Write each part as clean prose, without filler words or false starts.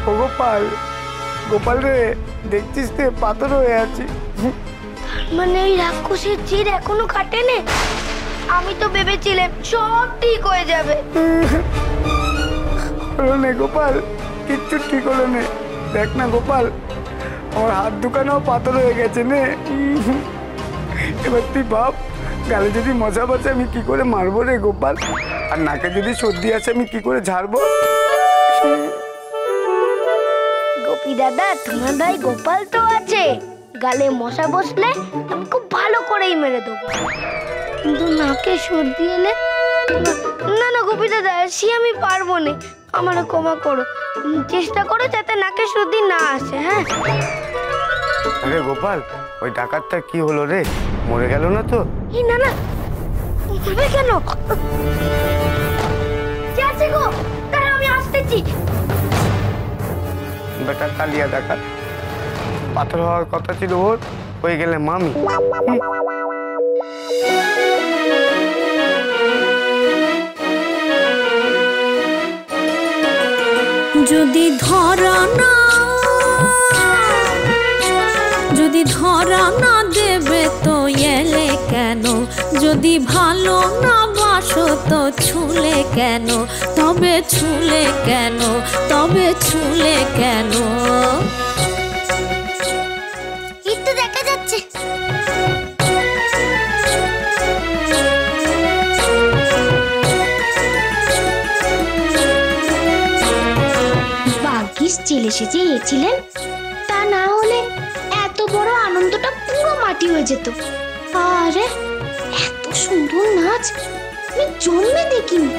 ও গোপাল, গোপাল রে, দেখছিস তে পাথর হয়ে আছি। মানে এই রাক্ষসের জিদ এখনো কাটেনি? আমি তো ভেবেছিলাম সব ঠিক হয়ে যাবে। হলো না গোপাল, কিচ্ছু ঠিক হলো না। দেখ না গোপাল, আমার হাত দুখানেও পাথর হয়ে গেছে নে। এবার তুই ভাব, গালে যদি মশা বাসে আমি কি করে মারবো রে গোপাল, আর নাকে যদি সর্দি আসে আমি কি করে ঝাড়বো? গোপী দাদা, তোমার ভাই গোপাল তো আছে, গালে মশা বসলে আমি খুব ভালো করেই মেরে দেবো। কিন্তু নাকে সর্দি এলে না না গোপী দাদা, সে আমি পারবো না, আমারও ক্ষমা করো। চেষ্টা করো যাতে নাকে সর্দি না আসে। হ্যাঁ। আরে গোপাল, ওই ডাকাতটা কি হলো রে? মরে গেল না তো? এই না না, মরবে কেন? কে আছে গো? দাঁড়াও, আমি আসতেছি। বেটা কালিয়া ডাকাত, পাথর হওয়ার কথা ছিল ওর, হয়ে গেলে মামি। যদি ধরা না দেবে তো এলে কেন? যদি ভালো না বাসো তো ছুলে কেন? তবে ছুলে কেন? একটু দেখা যাচ্ছে। ভাগ্যিস ছেলে সেজে এসেছিলেন, তা না হলে এত বড় আনন্দটা পুরো মাটি হয়ে যেত। আরে এত সুন্দর নাচ আমি জন্মে দেখিনি।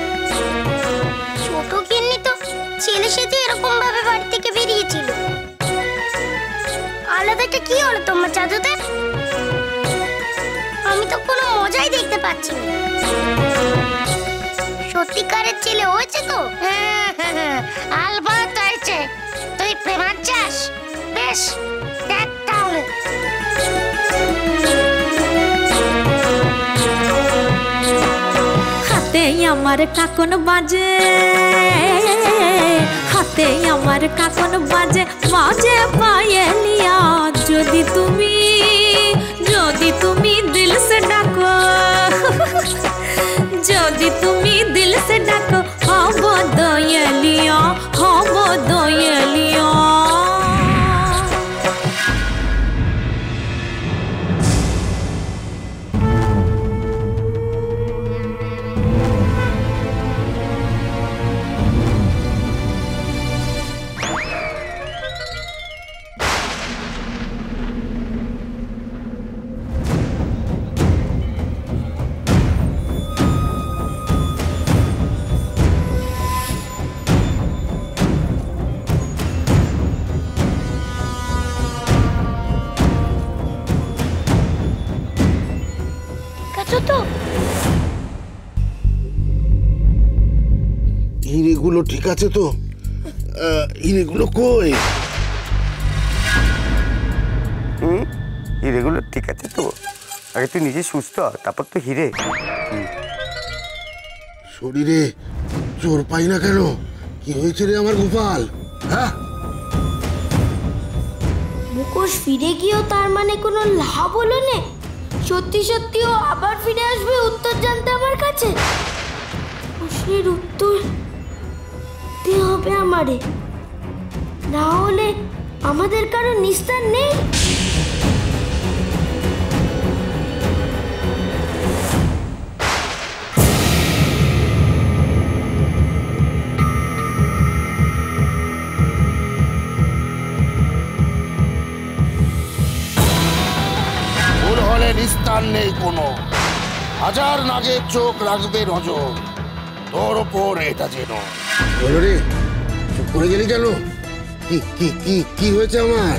ছোট গিন্নি তো ছেলে সেজে এরকম ভাবে বাড়ি থেকে বেরিয়েছিল। আলাদাটা কি হলো তোমার জাদুতে? আমি তো কোনো মজাই দেখতে পাচ্ছি না। সত্যিকারের ছেলে হয়েছে তো? আলবাত হয়েছে। তুই প্রেমান চাস? বেশ, দেখ তাহলে। হাতে আমার কাকন বাজে, হাতে আমার কাকন বাজে, বাজে পায়েলিয়া। যদি তুমি দিল সে ডাকো, যদি তুমি দিল সে ডাকো, হব দয়ালিয়া, হব দয়ালিয়া। হিরেগুলো ঠিক আছে তো? হিরেগুলো কই? হিরেগুলো ঠিক আছে তো? আগে তুই নিজে সুস্থ, তারপর তো হিরে। শরীরে জোর পাই না কেন? কি হয়েছে রে আমার গোপাল? হ্যাঁ, মুখোশ ফিরে গিয়েও তার মানে কোনো লাভ হলো না। সত্যি সত্যিও আবার ফিরে আসবে উত্তর জানতে আমার কাছে। প্রশ্নের উত্তর দিতে হবে আমারে, না হলে আমাদের কারো নিস্তার নেই। নিস্তার নেই কোনো। হাজার নাগের চোখ রাখবে নজর তোর ওপর, এটা যেন। বলো রে, চুপ করে গেলি কেন? কি হয়েছে আমার?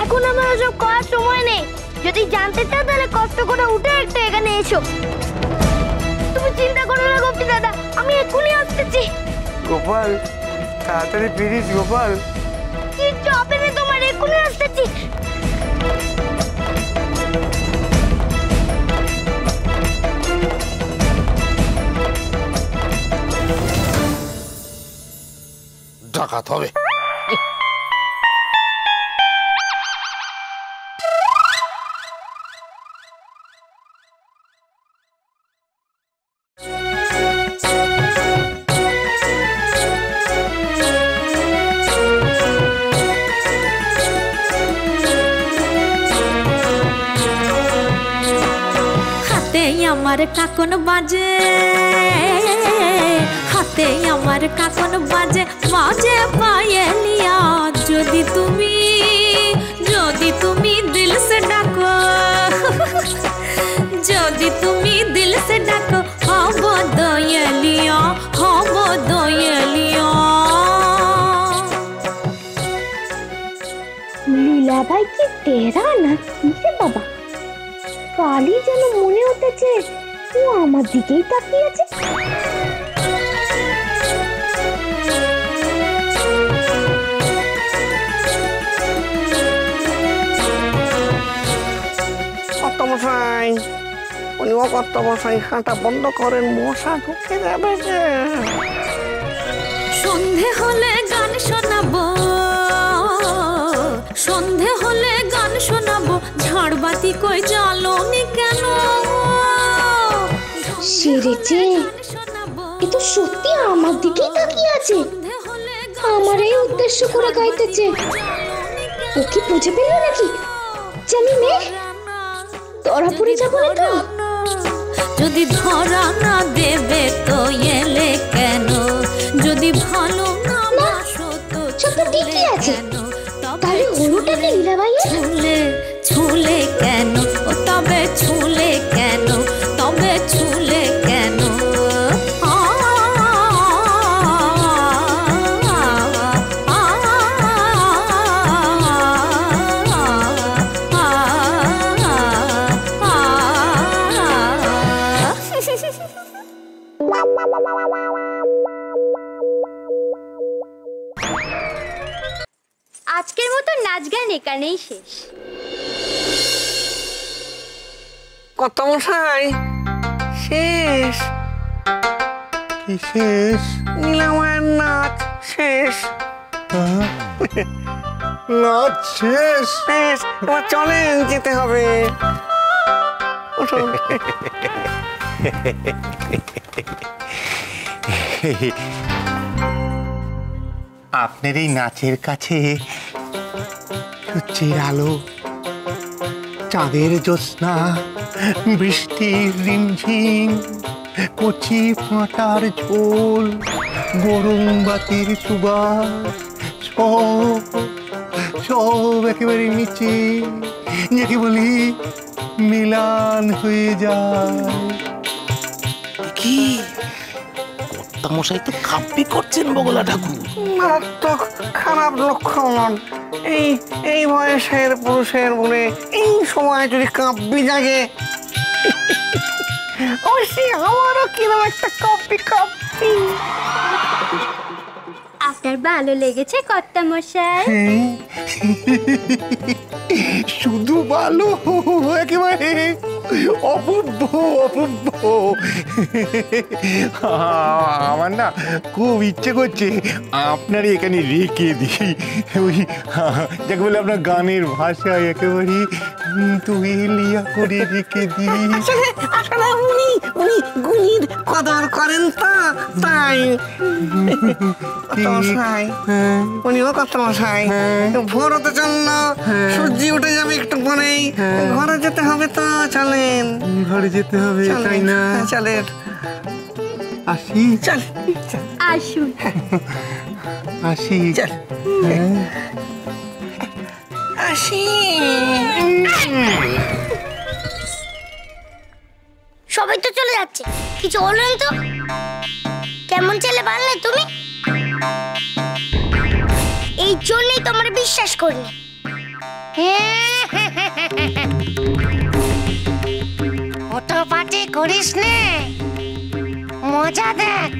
এখন আমার ওসব করার সময় নেই। যদি জানতে চাও তাহলে কষ্ট করে উঠে একটু এখানে এসো। তুমি চিন্তা করো না গোপী দাদা, আমি এক্ষুনি আসতেছি। গোপাল, তাড়াতাড়ি ফিরিস গোপাল। কিচ্ছু হবে না তোমার, এক্ষুনি আসতেছি। ডাকাত হবে। আমার কাকন বাজে, হাতে আমার কাকন বাজে, বাজে পায়েলিয়া। যদি তুমি দিল সে ডাকো, যদি তুমি দিল সে ডাকো, হব দয়ালিয়া, হব দয়ালিয়া। লীলা ভাই কি তেরা না কিসে বাবা, কালই যেন মনে হতেছে ও আমার দিকেই তাকিয়ে আছে। কর্তামশাই, উনি ও কর্তামশাই হাঁটা বন্ধ করেন, মশা ঢুকে যাবে যে। সন্ধে হলে গান শোনাবো, সন্ধে হলে গান শোনাবো, ঝাড়বাতি কই জ্বালোনি কেন? সেরেছে, এ তো সত্যি আমার দিকেই তাকিয়ে আছে, আমার এই উদ্দেশ্য করে গাইতেছে। ও কি বুঝে পেল নাকি যে আমি মেয়ে? ধরা পড়ে যাবো না তো? যদি ধরা না দেবে তো এলে কেন? যদি ভালো না বাসো তো সব তো ঠিকই আছে, তাহলে হলোটা কি লীলা ভাইয়ের? ছুলে ছুলে কেন? ও তবে ছুলে কেন? তবে ছুলে কেন? আজকের মতো নাচ গান এখানেই শেষ। কর্তামশাই শেষ। কি শেষ? নীলামায়ের নাচ শেষ। নাচ শেষ? শেষ, এবার চলেন, যেতে হবে। উঠুন। আপনার এই নাচের কাছে সূর্যের আলো, চাঁদের জ্যোৎস্না, বৃষ্টির রিমঝিম, কচি পাঁটার ঝোল, গরম বাতির সুবাস, সব সব একেবারে নিচে যাকে বলি মিলান হয়ে যায়। কি কর্তামশাই তো কাব্যি করছেন বগলা ঠাকুর। মারাত্মক খারাপ লক্ষণ। এই বয়সের পুরুষের মনে এই সময় যদি কাব্যি জাগে, অবশ্যই আমারও কিরকম একটা কাব্যি। আপনার ভালো লেগেছে কর্তামশাই? শুধু ভালো, একেবারে অপূর্ব অপূর্ব। আমার না খুব ইচ্ছে করছে আপনার এখানে রেখে দিই, ওই যাকে বলে আপনার গানের ভাষায় একেবারে তুইলিয়া করে রেখে দিই। আসলে উনি গুণীর কদর করেন তো, তাই। কর্তামশাই, উনিও কর্তামশাই, ভোর হতে চলল, সূর্য উঠে যাবে একটু পরেই, ঘরে যেতে হবে তো। চলেন, ঘরে যেতে হবে, তাই না? চলেন, আসি, চল, আসুন। আসি, চল, আসি। সবাই তো চলে যাচ্ছে, কিছু হলো না তো? কেমন ছেলে বানলে তুমি? এই জন্যই তোমার বিশ্বাস করি। ওটা পাটি করিস নে, মজা দেখ।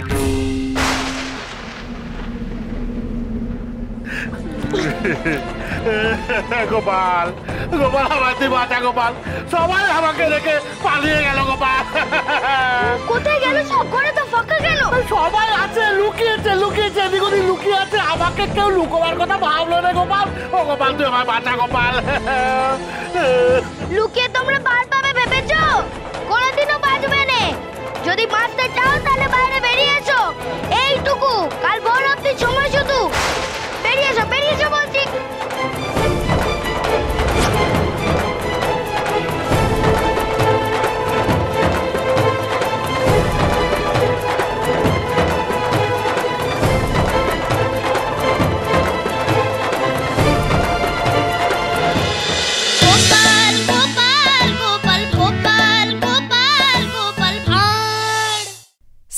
গোপাল, গোপাল আমাকে বাঁচা গোপাল, সবাই আমাকে রেখে পালিয়ে গেল গোপাল। কোথায় গেল সব? ঘরে তো ফাঁকা গেল। সবাই আছে, লুকিয়েছে, এদিক ওদিক লুকিয়ে আছে, আমাকে আমাকে কেউ লুকোবার কথা ভাবলো রে গোপাল। ও গোপাল তুই আমার বাঁচা গোপাল। লুকিয়ে তোমরা বার পাবে ভেবেছো? কোনোদিনও বাঁচবে না। যদি বাঁচতে চাও তাহলে বাইরে বেরিয়ে এসো। এইটুকু কাল ভোর অবধি সময়, শুধু বেরিয়ে এসো বলছি।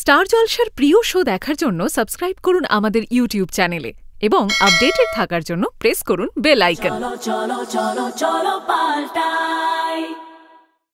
স্টার জলসার প্রিয় শো দেখার জন্য সাবস্ক্রাইব করুন আমাদের ইউটিউব চ্যানেলে এবং আপডেটেড থাকার জন্য প্রেস করুন বেল আইকন। চলো চলো চলো চলো পাল্টাই।